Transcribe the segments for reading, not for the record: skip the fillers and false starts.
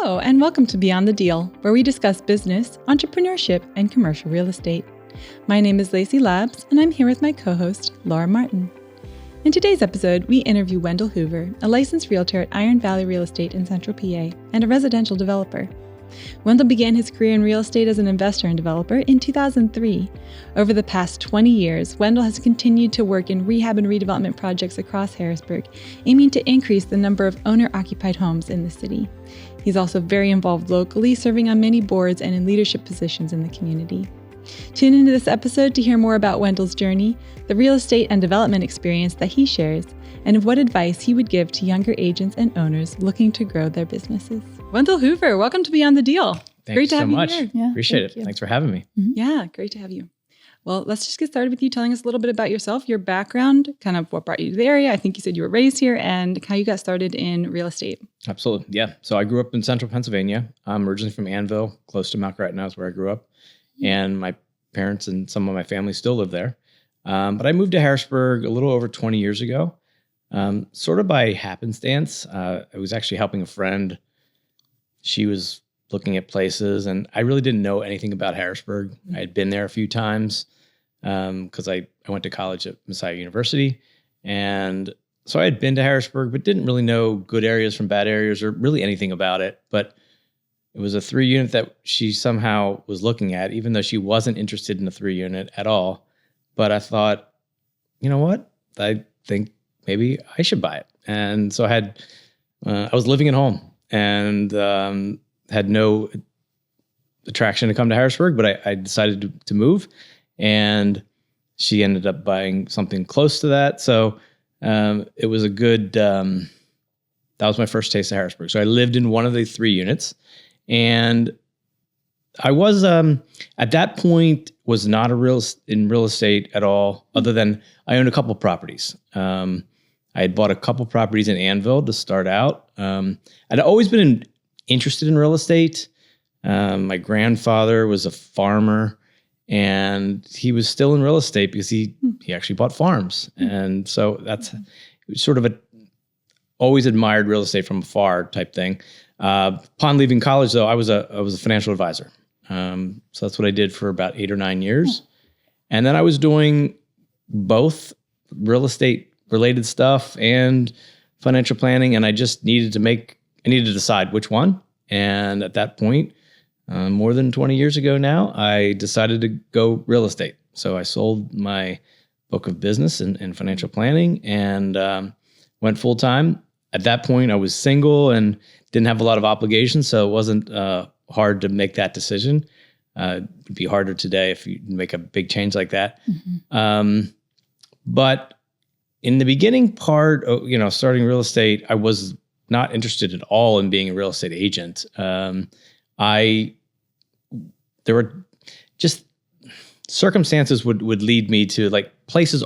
Hello, and welcome to Beyond the Deal, where we discuss business, entrepreneurship, and commercial real estate. My name is Lacey Labs, and I'm here with my co-host, Laura Martin. In today's episode, we interview Wendell Hoover, a licensed realtor at Iron Valley Real Estate in Central PA, and a residential developer. Wendell began his career in real estate as an investor and developer in 2003. Over the past 20 years, Wendell has continued to work in rehab and redevelopment projects across Harrisburg, aiming to increase the number of owner-occupied homes in the city. He's also very involved locally, serving on many boards and in leadership positions in the community. Tune into this episode to hear more about Wendell's journey, the real estate and development experience that he shares, and what advice he would give to younger agents and owners looking to grow their businesses. Wendell Hoover, welcome to Beyond the Deal. Thanks so much. Here. Yeah, appreciate it. Thanks for having me. Mm-hmm. Yeah, great to have you. Well, let's just get started with you telling us a little bit about yourself, your background, kind of what brought you to the area. I think you said you were raised here, and how you got started in real estate. Absolutely. Yeah. So I grew up in central Pennsylvania. I'm originally from Annville, close to Mount Gretna is where I grew up. And my parents and some of my family still live there. But I moved to Harrisburg a little over 20 years ago, sort of by happenstance. I was actually helping a friend. She was looking at places, and I really didn't know anything about Harrisburg. I had been there a few times because I went to college at Messiah University. And so I had been to Harrisburg, but didn't really know good areas from bad areas or really anything about it. But it was a 3-unit that she somehow was looking at, even though she wasn't interested in a 3-unit at all. But I thought, you know what? I think maybe I should buy it. And so I was living at home and had no attraction to come to Harrisburg, but I decided to move. And she ended up buying something close to that. So it was a good, that was my first taste of Harrisburg. So I lived in one of the 3 units. And I was, at that point, was not in real estate at all, other than I owned a couple properties. I had bought a couple properties in Annville to start out. I'd always been interested in real estate. My grandfather was a farmer, and he was still in real estate because he actually bought farms. And so that's sort of always admired real estate from afar type thing. Upon leaving college, though, I was a financial advisor. So that's what I did for about 8 or 9 years. And then I was doing both real estate related stuff and financial planning. And I just needed to decide which one. And at that point, more than 20 years ago now, I decided to go real estate. So I sold my book of business and financial planning and went full time. At that point, I was single and didn't have a lot of obligations, so it wasn't hard to make that decision. It'd be harder today if you make a big change like that. Mm-hmm. But in the beginning part, starting real estate, I was not interested at all in being a real estate agent. There were just circumstances would lead me to like places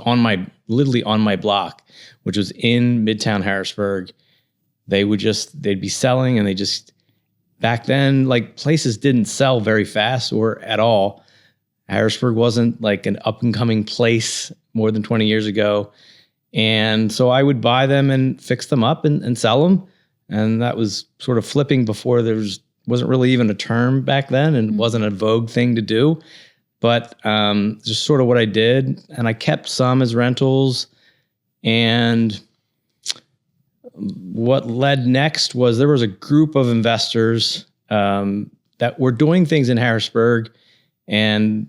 literally on my block, which was in Midtown Harrisburg. They'd be selling, and back then, like, places didn't sell very fast or at all. Harrisburg wasn't like an up and coming place more than 20 years ago. And so I would buy them and fix them up and sell them. And that was sort of flipping before wasn't really even a term back then, and wasn't a vogue thing to do. But just sort of what I did. And I kept some as rentals. And what led next was there was a group of investors that were doing things in Harrisburg, and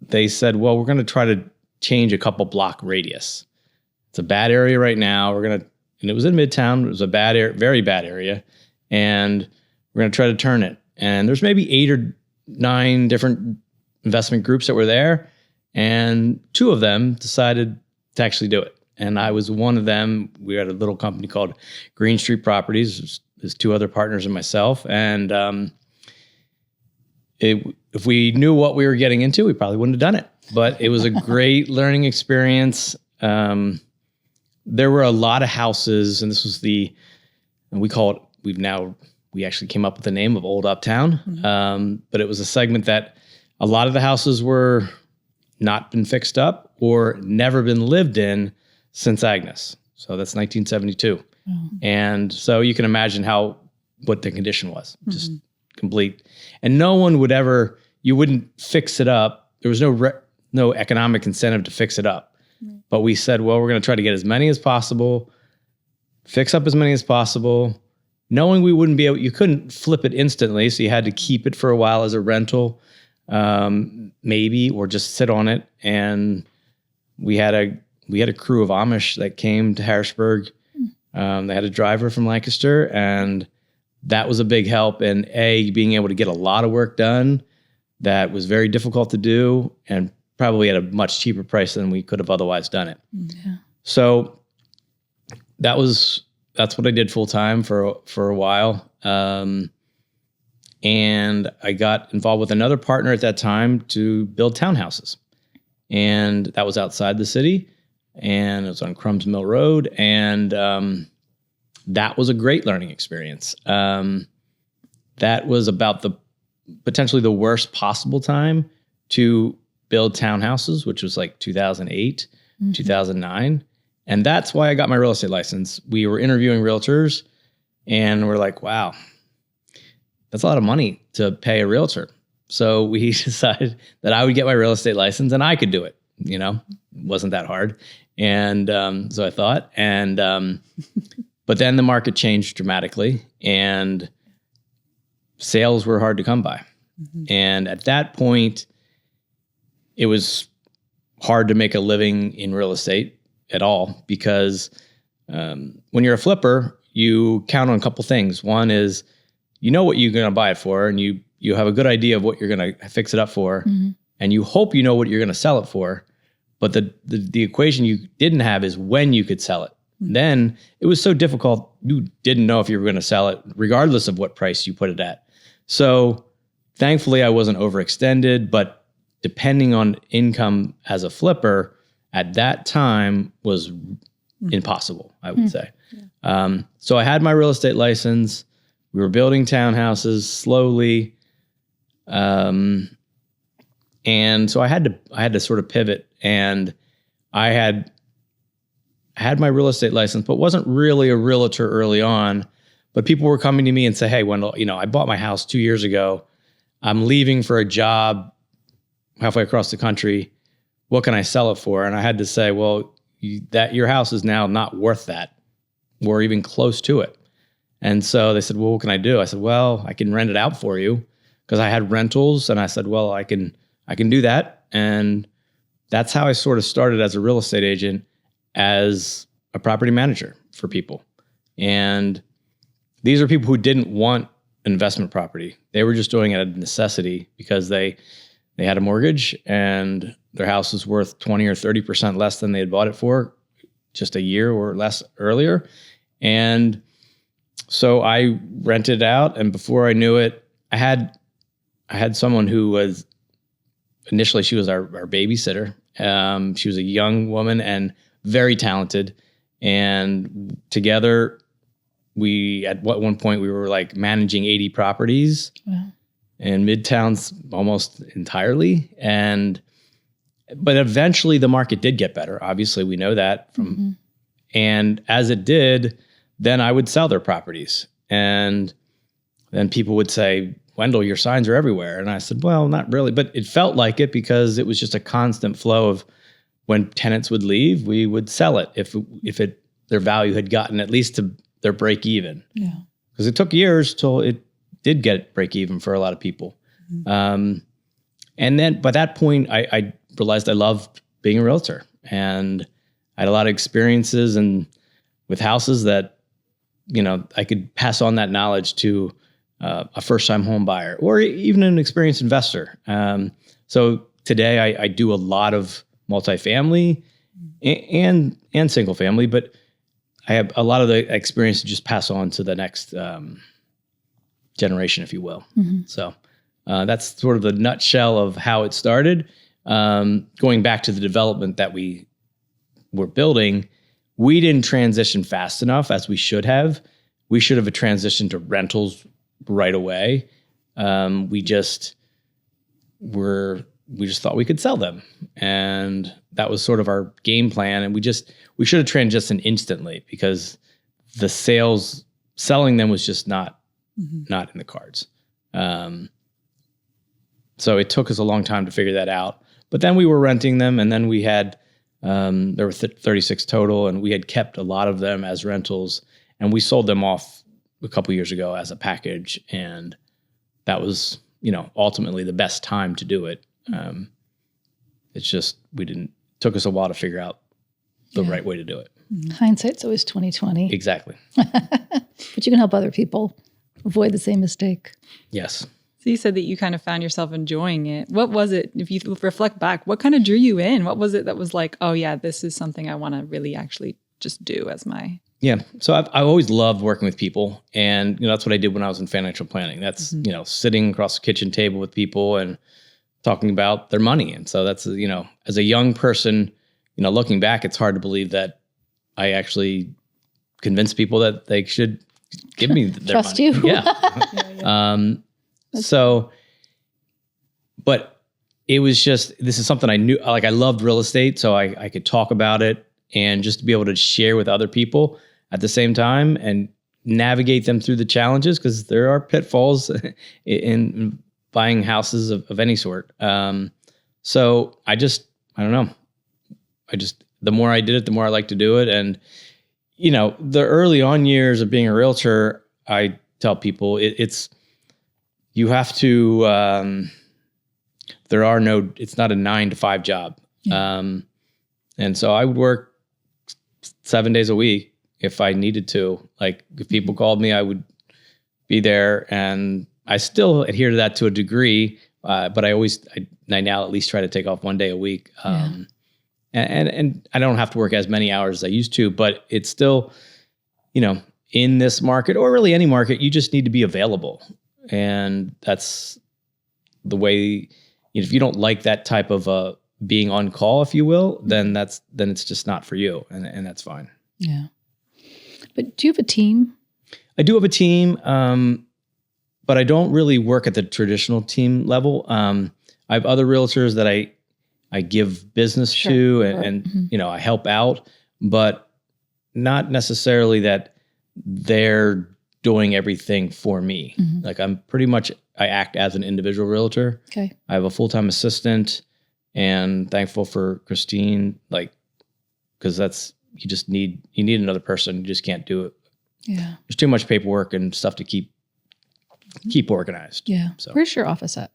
they said, well, we're going to try to change a couple block radius. It's a bad area right now. And it was in Midtown. It was a bad area, very bad area. And we're going to try to turn it. And there's maybe 8 or 9 different investment groups that were there. And 2 of them decided to actually do it. And I was one of them. We had a little company called Green Street Properties. There's 2 other partners and myself. And if we knew what we were getting into, we probably wouldn't have done it. But it was a great learning experience. There were a lot of houses, and this was we actually came up with the name of Old Uptown. Mm-hmm. But it was a segment that a lot of the houses were not been fixed up or never been lived in since Agnes. So that's 1972. Mm-hmm. And so you can imagine how what the condition was, just complete. And no one would ever, you wouldn't fix it up. There was no economic incentive to fix it up. But we said, well, we're going to try to get as many as possible, fix up as many as possible, knowing we wouldn't be able, you couldn't flip it instantly. So you had to keep it for a while as a rental, maybe, or just sit on it. And we had a crew of Amish that came to Harrisburg. They had a driver from Lancaster, and that was a big help in being able to get a lot of work done that was very difficult to do, and probably at a much cheaper price than we could have otherwise done it. Yeah. So that's what I did full time for a while. And I got involved with another partner at that time to build townhouses. And that was outside the city, and it was on Crumbs Mill Road. And that was a great learning experience. That was about potentially the worst possible time to build townhouses, which was like 2008, 2009. And that's why I got my real estate license. We were interviewing realtors, and we're like, wow, that's a lot of money to pay a realtor. So we decided that I would get my real estate license and I could do it. You know, it wasn't that hard. And so I thought, but then the market changed dramatically, and sales were hard to come by. And at that point, it was hard to make a living in real estate at all, because when you're a flipper, you count on a couple things. One is, you know what you're going to buy it for, and you have a good idea of what you're going to fix it up for, and you hope you know what you're going to sell it for. But the equation you didn't have is when you could sell it. Then it was so difficult, you didn't know if you were going to sell it, regardless of what price you put it at. So thankfully, I wasn't overextended, but depending on income as a flipper at that time was impossible, I would say. Yeah. So I had my real estate license. We were building townhouses slowly. And so I had to sort of pivot, and I had my real estate license, but wasn't really a realtor early on. But people were coming to me and say, hey, Wendell, I bought my house 2 years ago. I'm leaving for a job halfway across the country. What can I sell it for? And I had to say, well, your house is now not worth that, or even close to it. And so they said, well, what can I do? I said, well, I can rent it out for you, because I had rentals. And I said, well, I can do that. And that's how I sort of started as a real estate agent, as a property manager for people. And these are people who didn't want investment property. They were just doing it out of necessity, because they had a mortgage and their house was worth 20 or 30% less than they had bought it for just a year or less earlier. And so I rented out, and before I knew it, I had someone who was, initially she was our babysitter. She was a young woman and very talented. And together at one point we were like managing 80 properties. Wow. In Midtowns almost entirely. But eventually the market did get better. Obviously we know that and as it did, then I would sell their properties. And then people would say, Wendell, your signs are everywhere. And I said, well, not really, but it felt like it, because it was just a constant flow of, when tenants would leave, we would sell it if their value had gotten at least to their break even. Yeah. Because it took years till it did get break even for a lot of people. And then by that point, I realized I loved being a realtor, and I had a lot of experiences with houses that, I could pass on that knowledge to a first-time home buyer, or even an experienced investor. So today I do a lot of multifamily and single family, but I have a lot of the experience to just pass on to the next generation, if you will. So that's sort of the nutshell of how it started. Going back to the development that we were building, we didn't transition fast enough as we should have. We should have transitioned to rentals right away. We just thought we could sell them. And that was sort of our game plan. And we should have transitioned instantly, because the selling them was just not not in the cards. So it took us a long time to figure that out. But then we were renting them, and then we had, there were 36 total, and we had kept a lot of them as rentals, and we sold them off a couple years ago as a package, and that was, ultimately the best time to do it. It's just, took us a while to figure out the right way to do it. Hindsight's always 20/20. Exactly. But you can help other people avoid the same mistake. Yes. So you said that you kind of found yourself enjoying it. What was it, if you reflect back, what kind of drew you in? What was it that was like, oh yeah, this is something I want to really actually just do as my... Yeah. So I've always loved working with people. And, that's what I did when I was in financial planning. That's, sitting across the kitchen table with people and talking about their money. And so that's, as a young person, looking back, it's hard to believe that I actually convinced people that they should give me their Trust money. you. Yeah. So, but it was just, this is something I knew, like I loved real estate, so I could talk about it and just to be able to share with other people at the same time and navigate them through the challenges, because there are pitfalls in buying houses of any sort. So I don't know. The more I did it, the more I like to do it. And, the early on years of being a realtor, I tell people it's, you have to, it's not a 9-to-5 job. Yeah. And so I would work 7 days a week if I needed to. Like if people called me, I would be there, and I still adhere to that to a degree. But I now at least try to take off 1 day a week. And I don't have to work as many hours as I used to, but it's still, in this market or really any market, you just need to be available. And that's the way, if you don't like that type of being on call, if you will, then it's just not for you. And that's fine. Yeah. But do you have a team? I do have a team, but I don't really work at the traditional team level. I have other realtors that I give business to and I help out, but not necessarily that they're doing everything for me. Mm-hmm. Like I act as an individual realtor. Okay. I have a full-time assistant, and thankful for Christine, because you need another person. You just can't do it. Yeah. There's too much paperwork and stuff to keep organized. Yeah. So where's your office at?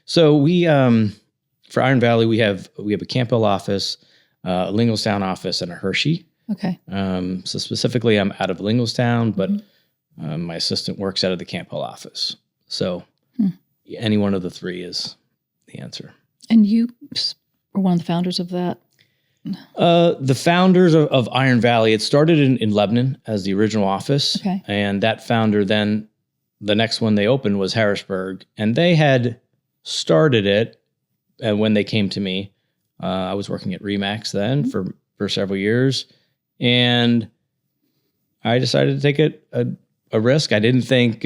So we, for Iron Valley, we have a Camp Hill office, a Linglestown office, and a Hershey. Okay. So specifically, I'm out of Linglestown, but my assistant works out of the Camp Hill office. So any one of the three is the answer. And you were one of the founders of that? The founders of Iron Valley, it started in Lebanon as the original office. Okay. And that founder then, the next one they opened was Harrisburg. And they had started it when they came to me. I was working at Remax then for several years. And I decided to take a risk. I didn't think,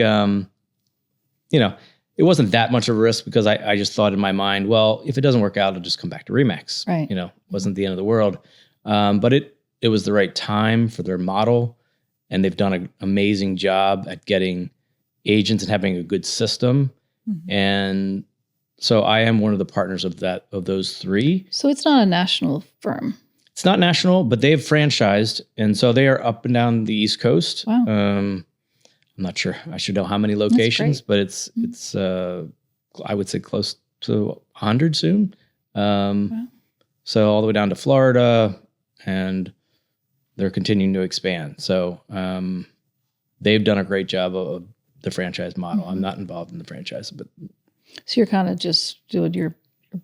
it wasn't that much of a risk, because I just thought in my mind, well, if it doesn't work out, I'll just come back to Remax. Right. It wasn't the end of the world. But it was the right time for their model, and they've done an amazing job at getting agents and having a good system. Mm-hmm. And so I am one of the partners of those three. So it's not a national firm. It's not national, but they've franchised, and so they are up and down the East Coast. Wow. I'm not sure. I should know how many locations, but it's I would say close to 100 soon. Wow. So all the way down to Florida, and they're continuing to expand. So they've done a great job of the franchise model. Mm-hmm. I'm not involved in the franchise, but so you're kind of just doing your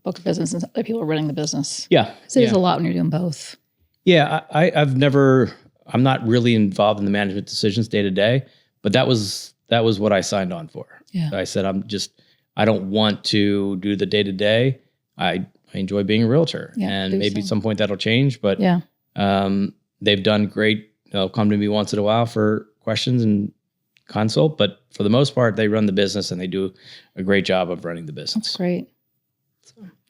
book of business, and other people are running the business. Yeah. So there's a lot when you're doing both. Yeah, I'm not really involved in the management decisions day to day, but that was what I signed on for. Yeah. I said, I don't want to do the day to day. I enjoy being a realtor, and maybe at some point that'll change, but they've done great. They'll come to me once in a while for questions and consult, but for the most part, they run the business, and they do a great job of running the business. That's great.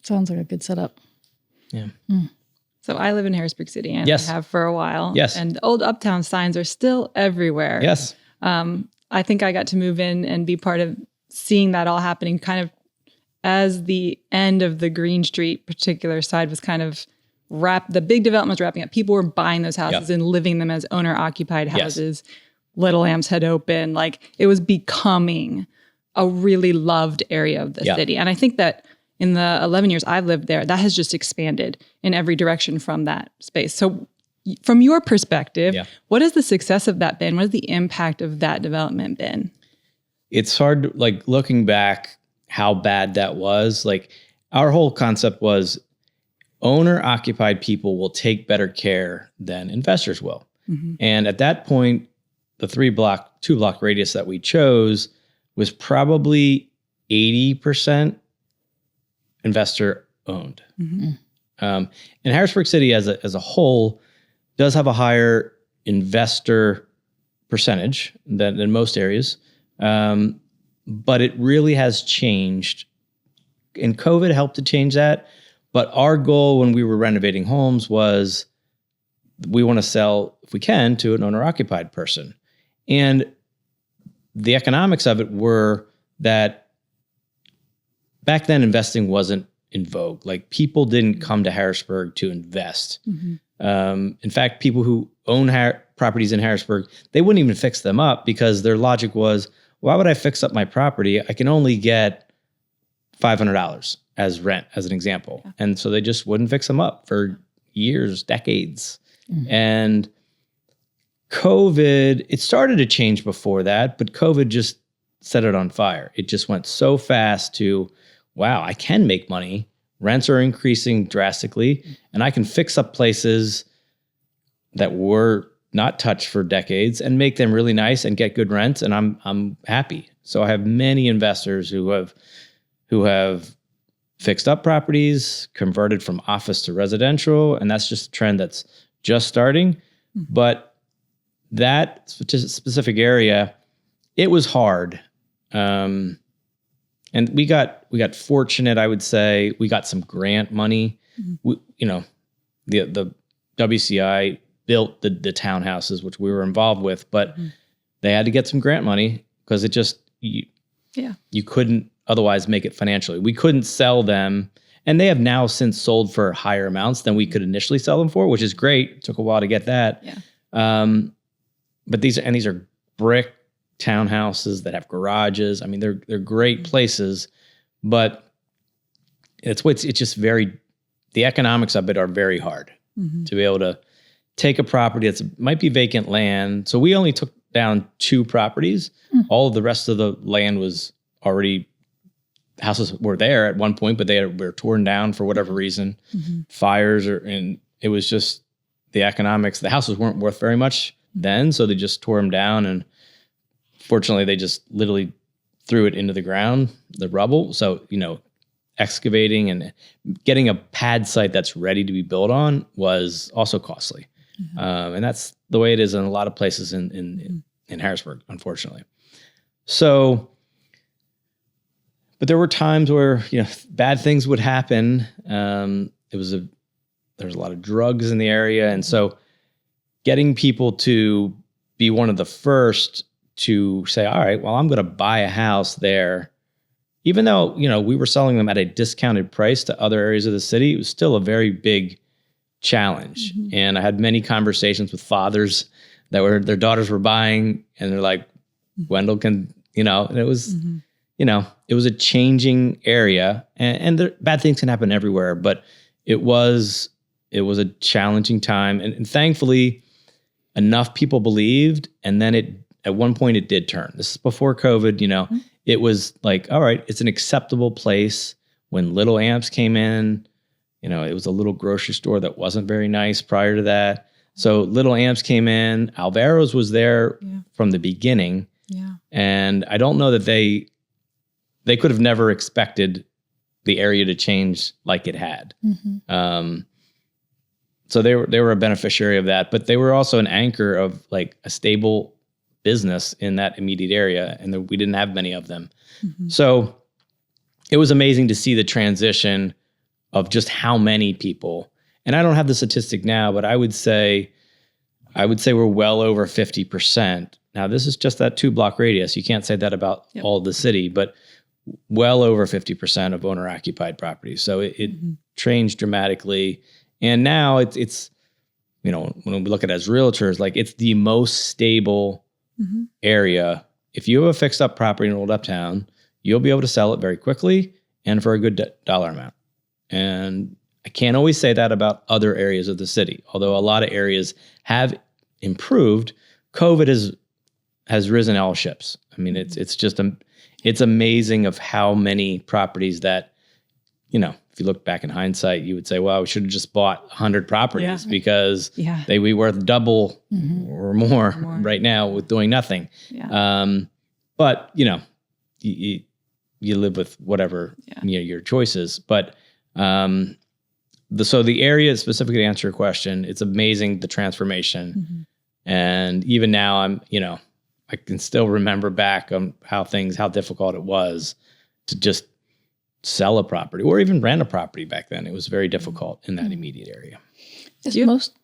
Sounds like a good setup. Yeah. Mm. So I live in Harrisburg City, and yes. I have for a while. Yes. And the old Uptown signs are still everywhere. Yes. I think I got to move in and be part of seeing that all happening kind of as the end of the Green Street particular side was kind of the big development was wrapping up. People were buying those houses and living them as owner-occupied houses. Yes. Little Lamps had opened. Like, it was becoming a really loved area of the city. And I think that in the 11 years I've lived there, that has just expanded in every direction from that space. So from your perspective, what has the success of that been? What has the impact of that development been? It's hard, like, looking back, how bad that was. Like, our whole concept was owner-occupied people will take better care than investors will. Mm-hmm. And at that point, the 2-block radius that we chose was probably 80% investor owned. Mm-hmm. And Harrisburg City as a whole does have a higher investor percentage than most areas. But it really has changed. And COVID helped to change that. But our goal when we were renovating homes was we want to sell, if we can, to an owner-occupied person. And the economics of it were that back then investing wasn't in vogue. Like, people didn't come to Harrisburg to invest. Mm-hmm. In fact, people who own properties in Harrisburg, they wouldn't even fix them up because their logic was, why would I fix up my property? I can only get $500 as rent, as an example. Yeah. And so they just wouldn't fix them up for years, decades. Mm-hmm. And COVID, it started to change before that, but COVID just set it on fire. It just went so fast to, wow, I can make money. Rents are increasing drastically, and I can fix up places that were not touched for decades and make them really nice and get good rents, and I'm happy. So I have many investors who have fixed up properties, converted from office to residential, and that's just a trend that's just starting. Mm-hmm. But that specific area, it was hard. And we got fortunate, I would say. We got some grant money. Mm-hmm. The WCI built the townhouses, which we were involved with, but they had to get some grant money because it just, you couldn't otherwise make it financially. We couldn't sell them, and they have now since sold for higher amounts than we could initially sell them for, which is great. It took a while to get that. Yeah. But these are brick townhouses that have garages. I mean, they're great places, but it's just the economics of it are very hard to be able to take a property that might be vacant land. So we only took down 2 properties. All of the rest of the land was already, houses were there at one point, but they were torn down for whatever reason, fires, and it was just the economics. The houses weren't worth very much then, so they just tore them down, and fortunately they just literally threw it into the ground, the rubble. So, excavating and getting a pad site that's ready to be built on was also costly. And that's the way it is in a lot of places in Harrisburg, unfortunately. So, but there were times where, bad things would happen. There was a lot of drugs in the area. And so getting people to be one of the first to say, all right, well, I'm going to buy a house there. Even though, we were selling them at a discounted price to other areas of the city, it was still a very big challenge. And I had many conversations with fathers that their daughters were buying, and they're like, Wendell can, and it was, it was a changing area, and bad things can happen everywhere, but it was a challenging time. And thankfully enough people believed. And then at one point it did turn. This is before COVID, it was like, all right, it's an acceptable place. When Little Amps came in, it was a little grocery store that wasn't very nice prior to that. So Little Amps came in. Alvaro's was there from the beginning. Yeah. And I don't know that they could have never expected the area to change like it had. So they were a beneficiary of that, but they were also an anchor of like a stable business in that immediate area, and we didn't have many of them. So it was amazing to see the transition of just how many people. And I don't have the statistic now, but I would say we're well over 50% Now, this is just that 2-block radius. You can't say that about all the city, but well over 50% of owner-occupied properties. So it changed dramatically. And now it's when we look at it as realtors, like it's the most stable area. If you have a fixed up property in Old Uptown, you'll be able to sell it very quickly and for a good dollar amount. And I can't always say that about other areas of the city, although a lot of areas have improved. COVID has risen all ships. I mean, it's amazing of how many properties that, if you look back in hindsight, you would say, well, we should have just bought 100 properties because they'd be worth double or more right now with doing nothing. Yeah. But, you live with whatever your choices. But so the area, specifically to answer your question, it's amazing, the transformation. And even now I can still remember back on how difficult it was to just sell a property or even rent a property back then. It was very difficult in that immediate area.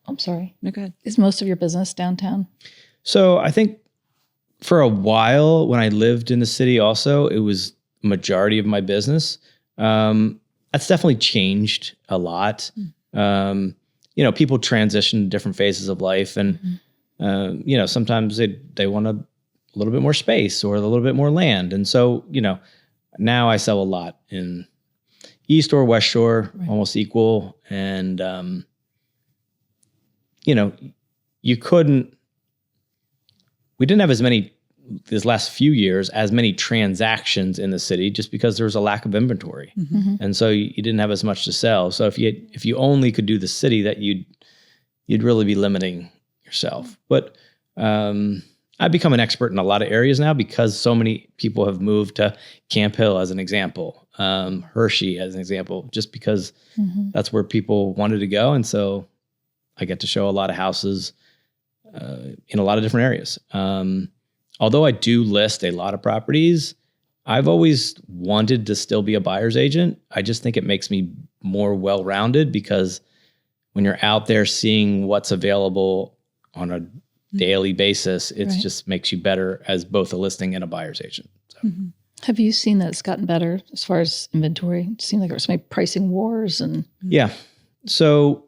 I'm sorry. No, go ahead. Is most of your business downtown? So I think for a while when I lived in the city also, it was majority of my business. That's definitely changed a lot. People transition to different phases of life and, sometimes they want a little bit more space or a little bit more land. And so, now I sell a lot in East or West Shore, almost equal. And, we didn't have these last few years, as many transactions in the city just because there was a lack of inventory. And so you didn't have as much to sell. So if you only could do the city, that you'd really be limiting yourself. But, I've become an expert in a lot of areas now because so many people have moved to Camp Hill as an example, Hershey as an example, just because that's where people wanted to go. And so I get to show a lot of houses in a lot of different areas. Although I do list a lot of properties, I've always wanted to still be a buyer's agent. I just think it makes me more well-rounded because when you're out there seeing what's available on a daily basis, it just makes you better as both a listing and a buyer's agent. So. Have you seen that it's gotten better as far as inventory? It seemed like there was some pricing wars and... Yeah. So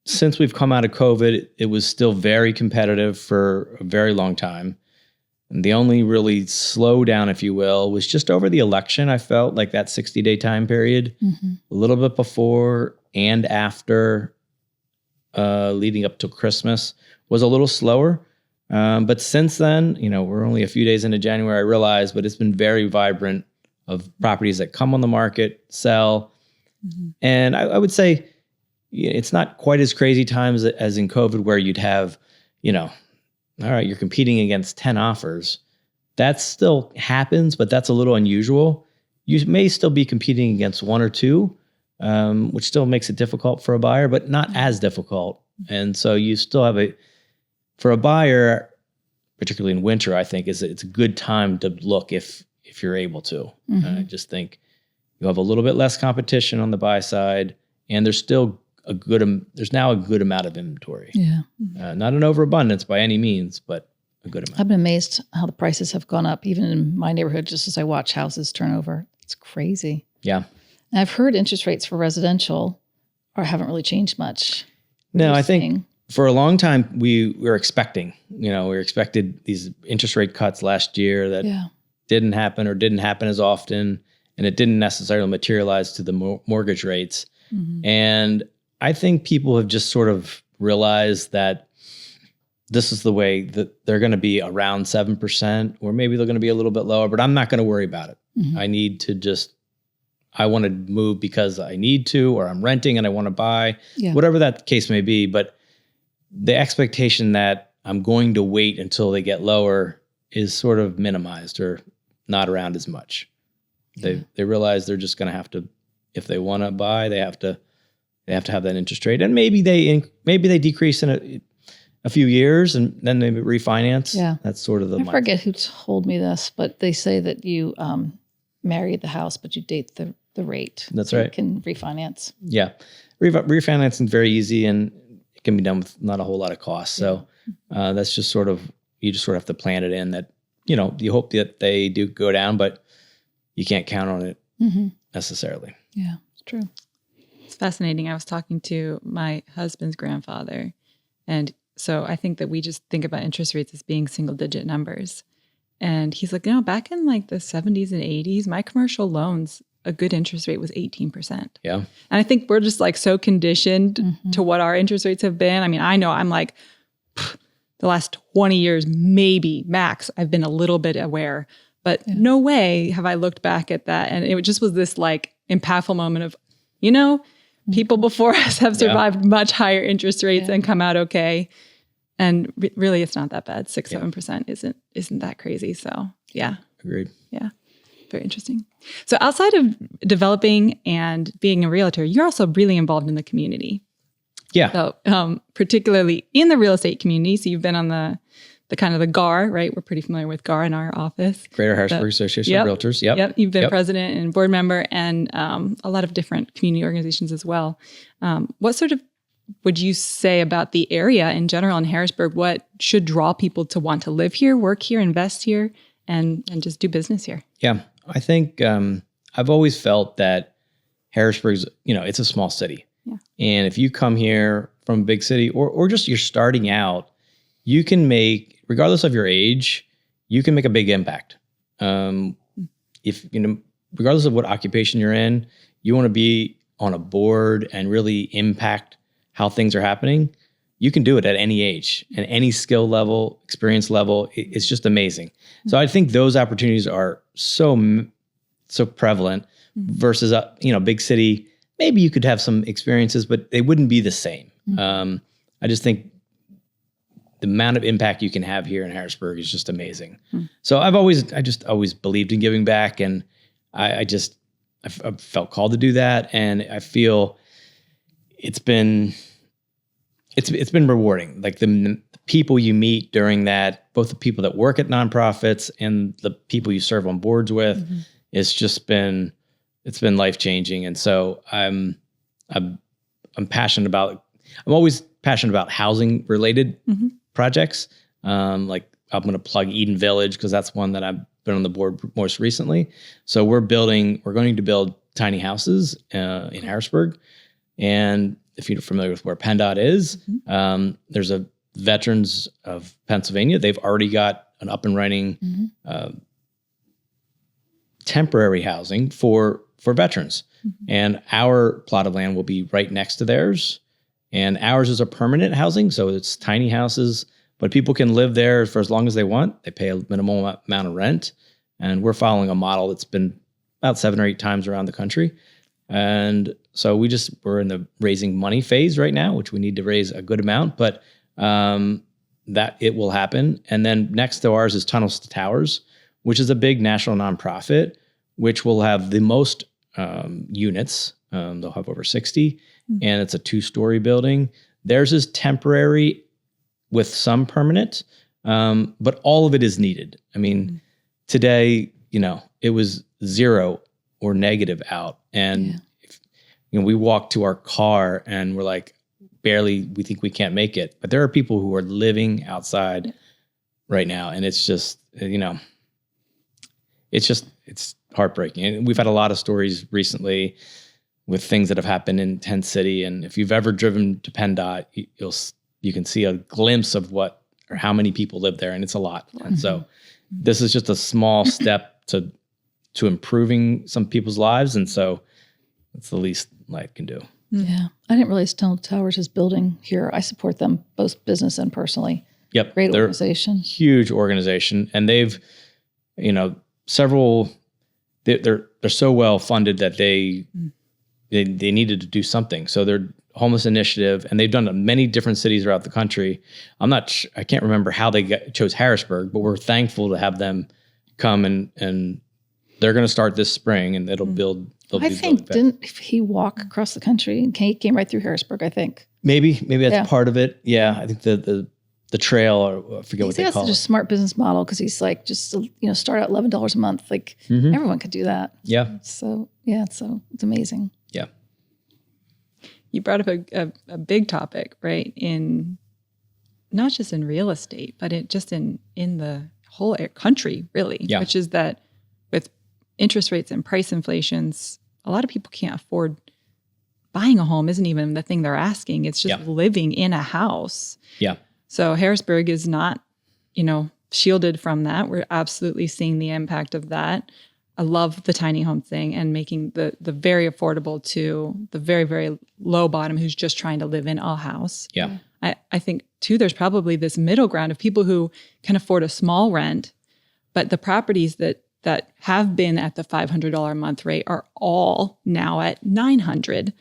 since we've come out of COVID, it was still very competitive for a very long time. And the only really slowdown, if you will, was just over the election. I felt like that 60-day time period, a little bit before and after leading up to Christmas, was a little slower. But since then, we're only a few days into January, I realize, but it's been very vibrant of properties that come on the market, sell. And I would say it's not quite as crazy times as in COVID where you'd have, all right, you're competing against 10 offers. That still happens, but that's a little unusual. You may still be competing against 1 or 2, which still makes it difficult for a buyer, but not as difficult. And so you still have for a buyer, particularly in winter, I think it's a good time to look if you're able to. I just think you have a little bit less competition on the buy side, and there's still there's now a good amount of inventory. Yeah. Not an overabundance by any means, but a good amount. I've been amazed how the prices have gone up, even in my neighborhood, just as I watch houses turn over. It's crazy. Yeah. And I've heard interest rates for residential haven't really changed much. No, I think for a long time we were expecting, we expected these interest rate cuts last year that didn't happen or didn't happen as often, and it didn't necessarily materialize to the mortgage rates. And I think people have just sort of realized that this is the way that they're going to be around 7%, or maybe they're going to be a little bit lower, but I'm not going to worry about it. I need to I want to move because I need to, or I'm renting and I want to buy, whatever that case may be. But the expectation that I'm going to wait until they get lower is sort of minimized or not around as much. They realize they're just going to have to, if they want to buy, they have to have that interest rate, and maybe they decrease in a few years and then they refinance. Yeah, that's sort of the. I forget who told me this, but they say that you marry the house, but you date the rate. That's so right. You can refinance. Yeah, refinancing is very easy and it can be done with not a whole lot of cost. So that's just sort of you just sort of have to plan it in that, you hope that they do go down, but you can't count on it necessarily. Yeah, it's true. It's fascinating. I was talking to my husband's grandfather, and so I think that we just think about interest rates as being single digit numbers. And he's like, back in like the 70s and 80s, my commercial loans, a good interest rate was 18%. Yeah. And I think we're just like so conditioned to what our interest rates have been. I mean, I know I'm like, the last 20 years, maybe max, I've been a little bit aware, but no way have I looked back at that. And it just was this like impactful moment of, people before us have survived much higher interest rates and come out okay. And really, it's not that bad. 6-7% isn't that crazy. So yeah. Agreed. Yeah. Very interesting. So outside of developing and being a realtor, you're also really involved in the community. Yeah. So particularly in the real estate community. So you've been on the kind of the GAR, right? We're pretty familiar with GAR in our office. Greater Harrisburg Association of Realtors. Yep. You've been president and board member and a lot of different community organizations as well. What sort of would you say about the area in general in Harrisburg? What should draw people to want to live here, work here, invest here, and just do business here? Yeah. I think I've always felt that Harrisburg's, it's a small city. Yeah. And if you come here from a big city or just you're starting out, you can make, regardless of your age, you can make a big impact. If, regardless of what occupation you're in, you want to be on a board and really impact how things are happening, you can do it at any age and any skill level, experience level. It's just amazing. So I think those opportunities are so prevalent versus big city. Maybe you could have some experiences, but they wouldn't be the same. I just think the amount of impact you can have here in Harrisburg is just amazing. So I just always believed in giving back, and I felt called to do that, and I feel it's been rewarding. Like the people you meet during that, both the people that work at nonprofits and the people you serve on boards with, it's been life-changing. And so I'm passionate about, I'm always passionate about housing related projects. Like I'm going to plug Eden Village because that's one that I've been on the board most recently. So we're going to build tiny houses in Harrisburg. And if you're familiar with where PennDOT is, there's a Veterans of Pennsylvania. They've already got an up and running temporary housing for veterans. And our plot of land will be right next to theirs. And ours is a permanent housing. So it's tiny houses, but people can live there for as long as they want. They pay a minimal amount of rent. And we're following a model that's been about 7 or 8 times around the country. And so we're in the raising money phase right now, which we need to raise a good amount, but that it will happen. And then next to ours is Tunnels to Towers, which is a big national nonprofit, which will have the most units. They'll have over 60, and it's a 2-story building. Theirs is temporary with some permanent, but all of it is needed. I mean, today, it was 0 or negative out. And we walk to our car and we're like, we think we can't make it. But there are people who are living outside right now. And it's just, it's heartbreaking. And we've had a lot of stories recently with things that have happened in Tent City. And if you've ever driven to PennDOT, you can see a glimpse of how many people live there. And it's a lot. And so this is just a small step to improving some people's lives. And so it's the least life can do. Yeah. I didn't realize Tunnel Towers is building here. I support them both business and personally. Yep. Great organization. Huge organization. And they've, they're so well funded that they needed to do something. So their homeless initiative, and they've done it in many different cities throughout the country. I can't remember how they chose Harrisburg, but we're thankful to have them come and they're going to start this spring and it'll build. I think, didn't he walk across the country and he came right through Harrisburg, I think. Maybe that's part of it. Yeah. I think the trail, or I forget what they call it. That's such a smart business model because he's like, just, start at $11 a month. Like everyone could do that. Yeah. So, it's amazing. You brought up a big topic, right? In not just in real estate, but just in the whole country, really, which is that with interest rates and price inflations, a lot of people can't afford buying a home. Isn't even the thing they're asking. It's just living in a house. Yeah. So Harrisburg is not, shielded from that. We're absolutely seeing the impact of that. I love the tiny home thing and making the very affordable to the very, very low bottom who's just trying to live in a house. Yeah. I think too, there's probably this middle ground of people who can afford a small rent, but the properties that have been at the $500 a month rate are all now at $900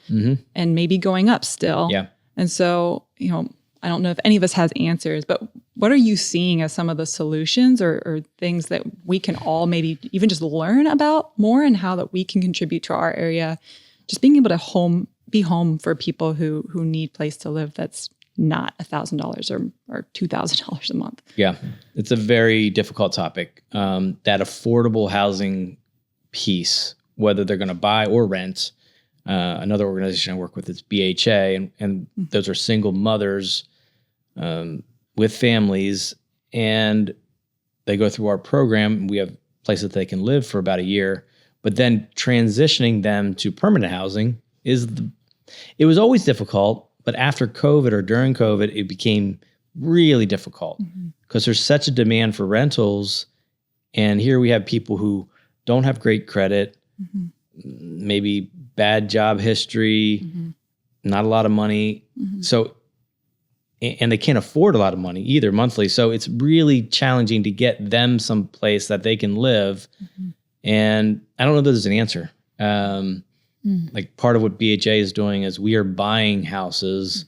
and maybe going up still. Yeah. And so, I don't know if any of us has answers, but what are you seeing as some of the solutions or things that we can all maybe even just learn about more and how that we can contribute to our area, just being able to be home for people who need a place to live that's not $1,000 or $2,000 a month. Yeah, it's a very difficult topic. That affordable housing piece, whether they're going to buy or rent. Another organization I work with is BHA, and those are single mothers with families, and they go through our program. We have places they can live for about a year, but then transitioning them to permanent housing it was always difficult. But after COVID or during COVID, it became really difficult because there's such a demand for rentals. And here we have people who don't have great credit, maybe bad job history, not a lot of money. So, and they can't afford a lot of money either monthly. So it's really challenging to get them someplace that they can live. And I don't know that there's an answer. Like part of what BHA is doing is we are buying houses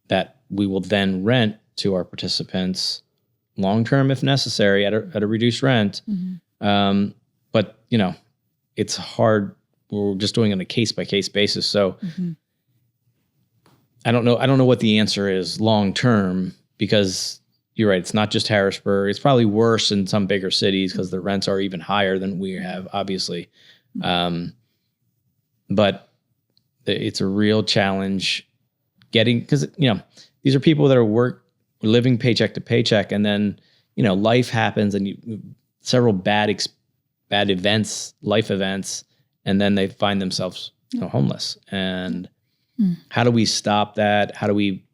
that we will then rent to our participants long-term if necessary at a reduced rent. But it's hard. We're just doing it on a case-by-case basis. So I don't know what the answer is long-term, because you're right. It's not just Harrisburg. It's probably worse in some bigger cities because the rents are even higher than we have, obviously. But it's a real challenge because these are people that are living paycheck to paycheck, and then life happens and several bad life events, and then they find themselves homeless. And how do we stop that? How do we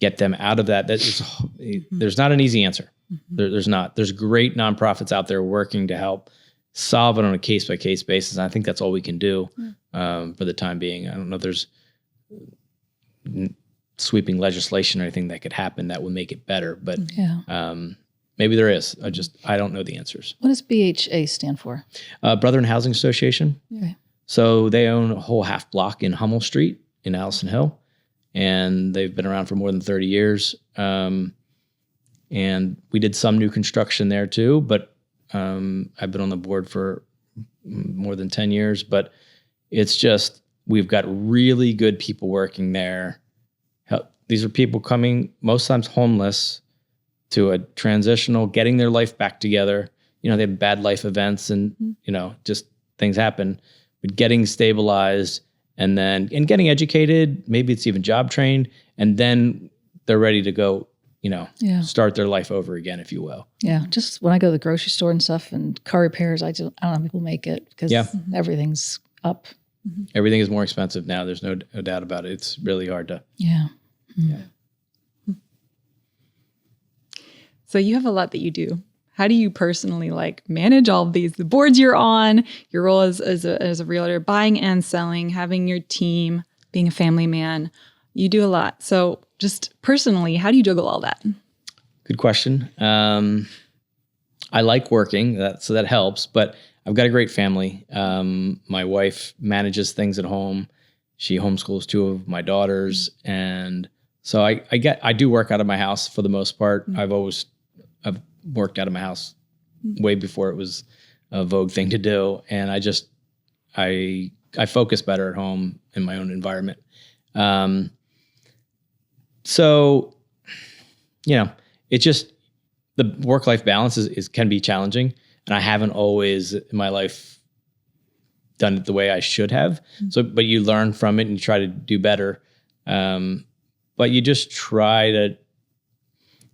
get them out of that? There's not an easy answer. There's not. There's great nonprofits out there working to help solve it on a case-by-case basis. And I think that's all we can do for the time being. I don't know if there's sweeping legislation or anything that could happen that would make it better, but maybe there is. I don't know the answers. What does BHA stand for? Brethern Housing Association. Okay. So they own a whole half block in Hummel Street in Allison Hill, and they've been around for more than 30 years. And we did some new construction there too, but I've been on the board for more than 10 years, but it's just, we've got really good people working there. These are people coming most times homeless to a transitional, getting their life back together. They have bad life events and, just things happen, but getting stabilized and getting educated. Maybe it's even job trained, and then they're ready to go, start their life over again, if you will. Yeah. Just when I go to the grocery store and stuff and car repairs, I don't know how people make it because everything's up. Everything is more expensive now. There's no doubt about it. It's really hard to. Yeah. So you have a lot that you do. How do you personally manage all of these? The boards you're on, your role as a realtor, buying and selling, having your team, being a family man. You do a lot. So just personally, how do you juggle all that? Good question. I like working, so that helps, but I've got a great family. My wife manages things at home. She homeschools two of my daughters. And so I do work out of my house for the most part. I've worked out of my house way before it was a vogue thing to do. And I focus better at home in my own environment. So, it's just the work-life balance can be challenging, and I haven't always in my life done it the way I should have. So, but you learn from it and you try to do better. But you just try to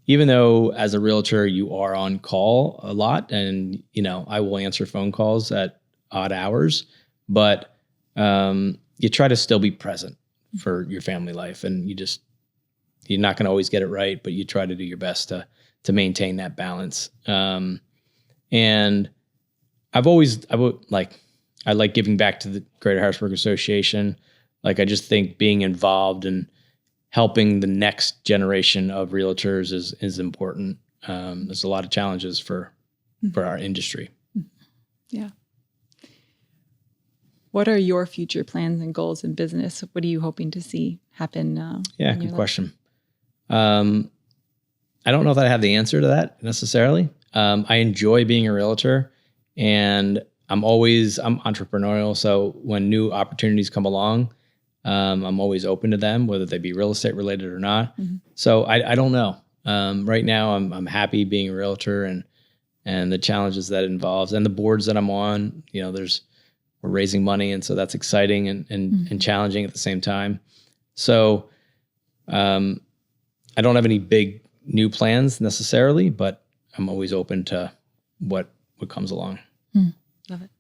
even though as a realtor, you are on call a lot and, I will answer phone calls at odd hours, but you try to still be present for your family life, and you're not going to always get it right, but you try to do your best to maintain that balance. And I like giving back to the Greater Harrisburg Association. Like, I just think being involved and helping the next generation of realtors is important. There's a lot of challenges for our industry. Yeah. What are your future plans and goals in business? What are you hoping to see happen? Yeah, good question. I don't know that I have the answer to that necessarily. I enjoy being a realtor, and I'm entrepreneurial. So when new opportunities come along, I'm always open to them, whether they be real estate related or not. Mm-hmm. So I don't know. Right now I'm happy being a realtor and the challenges that it involves, and the boards that I'm on, we're raising money. And so that's exciting and challenging at the same time. So, I don't have any big new plans necessarily, but I'm always open to what comes along. Love it.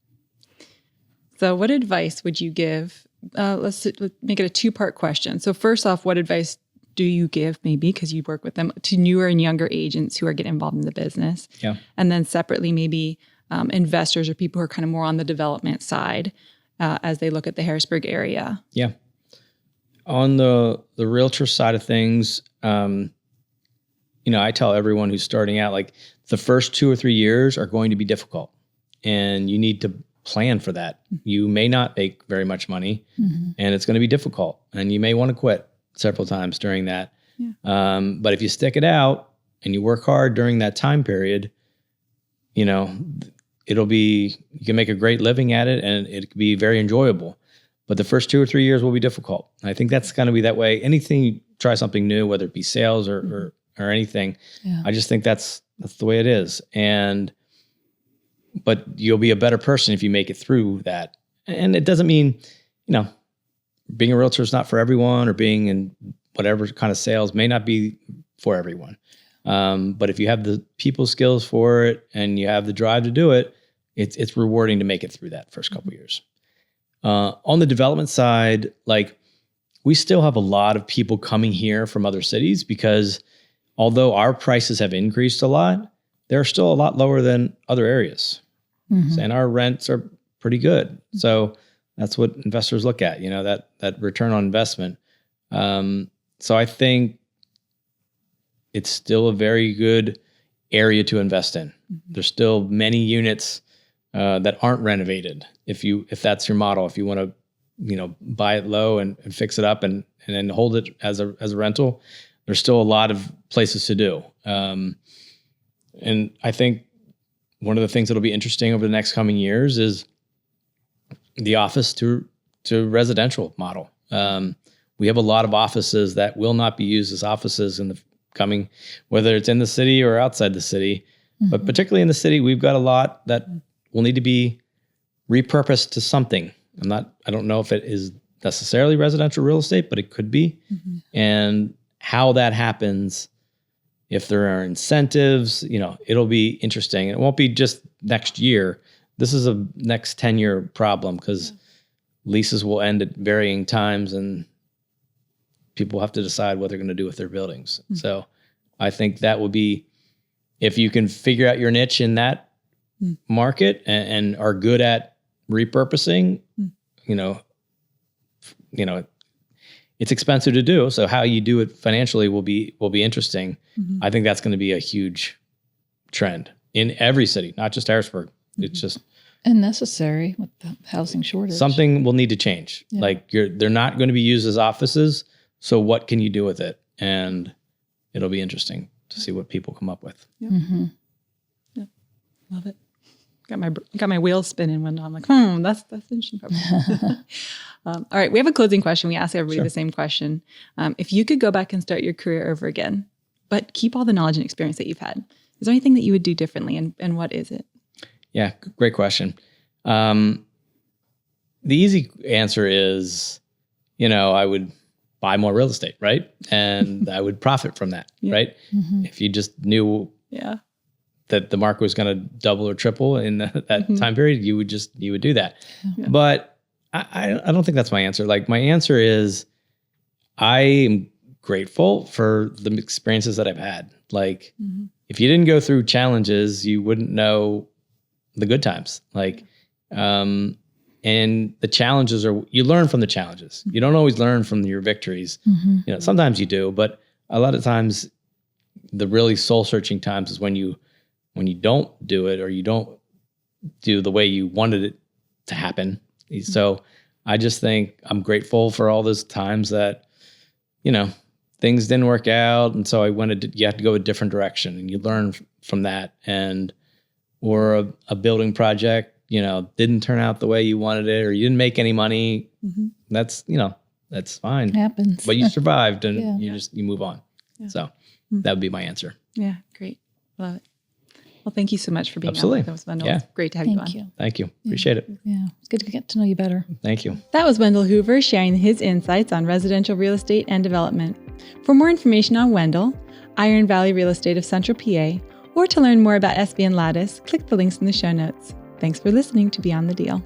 So what advice would you give? Let's make it a two-part question. So first off, what advice do you give, maybe because you work with them, to newer and younger agents who are getting involved in the business? Yeah. And then separately, maybe investors or people who are kind of more on the development side as they look at the Harrisburg area. Yeah. On the realtor side of things, I tell everyone who's starting out, like, the first 2 or 3 years are going to be difficult, and you need to plan for that. You may not make very much money, and it's going to be difficult, and you may want to quit several times during that. Yeah. But if you stick it out and you work hard during that time period, you can make a great living at it, and it can be very enjoyable. But the first 2 or 3 years will be difficult. I think that's going to be that way. Anything, you try something new, whether it be sales or anything, I just think that's the way it is. But you'll be a better person if you make it through that. And it doesn't mean, being a realtor is not for everyone, or being in whatever kind of sales may not be for everyone. But if you have the people skills for it and you have the drive to do it, it's rewarding to make it through that first couple of years. On the development side, we still have a lot of people coming here from other cities, because although our prices have increased a lot, they're still a lot lower than other areas. And our rents are pretty good. So that's what investors look at, that return on investment. So I think it's still a very good area to invest in. There's still many units that aren't renovated. If that's your model, if you want to, buy it low and fix it up and then hold it as a rental, there's still a lot of places to do. And I think one of the things that'll be interesting over the next coming years is the office to residential model. We have a lot of offices that will not be used as offices in the coming, whether it's in the city or outside the city. But particularly in the city, we've got a lot that will need to be repurposed to something. I don't know if it is necessarily residential real estate, but it could be. And how that happens, if there are incentives, it'll be interesting. It won't be just next year. This is a next 10-year problem, because leases will end at varying times and people have to decide what they're going to do with their buildings. So I think that would be, if you can figure out your niche in that market and are good at repurposing, it's expensive to do. So how you do it financially will be interesting. I think that's going to be a huge trend in every city, not just Harrisburg. It's just and necessary with the housing shortage. Something will need to change. Yeah. They're not going to be used as offices. So what can you do with it? And it'll be interesting to see what people come up with. Yeah. Yeah. Love it. Got my wheels spinning when I'm like, that's interesting. All right, we have a closing question. We ask everybody the same question. If you could go back and start your career over again, but keep all the knowledge and experience that you've had, is there anything that you would do differently, and what is it? Yeah, great question. The easy answer is, I would buy more real estate, right? And I would profit from that, right? If you just knew that the market was going to double or triple in that time period, you would do that. But I don't think that's my answer. Like, my answer is I am grateful for the experiences that I've had. Like, if you didn't go through challenges, you wouldn't know the good times. Like, and the challenges you learn from the challenges. You don't always learn from your victories. You know, sometimes you do, but a lot of times the really soul searching times is when you don't do it, or you don't do the way you wanted it to happen. So I just think I'm grateful for all those times that, you know, things didn't work out. And so you have to go a different direction, and you learn from that. Or a building project, you know, didn't turn out the way you wanted it, or you didn't make any money. That's fine. It happens. But you survived, and you move on. So that would be my answer. Yeah. Great. Love it. Well, thank you so much for being Absolutely. on. That was fun. It was great to have you on. Thank you. Appreciate it. Yeah. It's good to get to know you better. Thank you. That was Wendell Hoover sharing his insights on residential real estate and development. For more information on Wendell, Iron Valley Real Estate of Central PA, or to learn more about SVN Latus, click the links in the show notes. Thanks for listening to Beyond the Deal.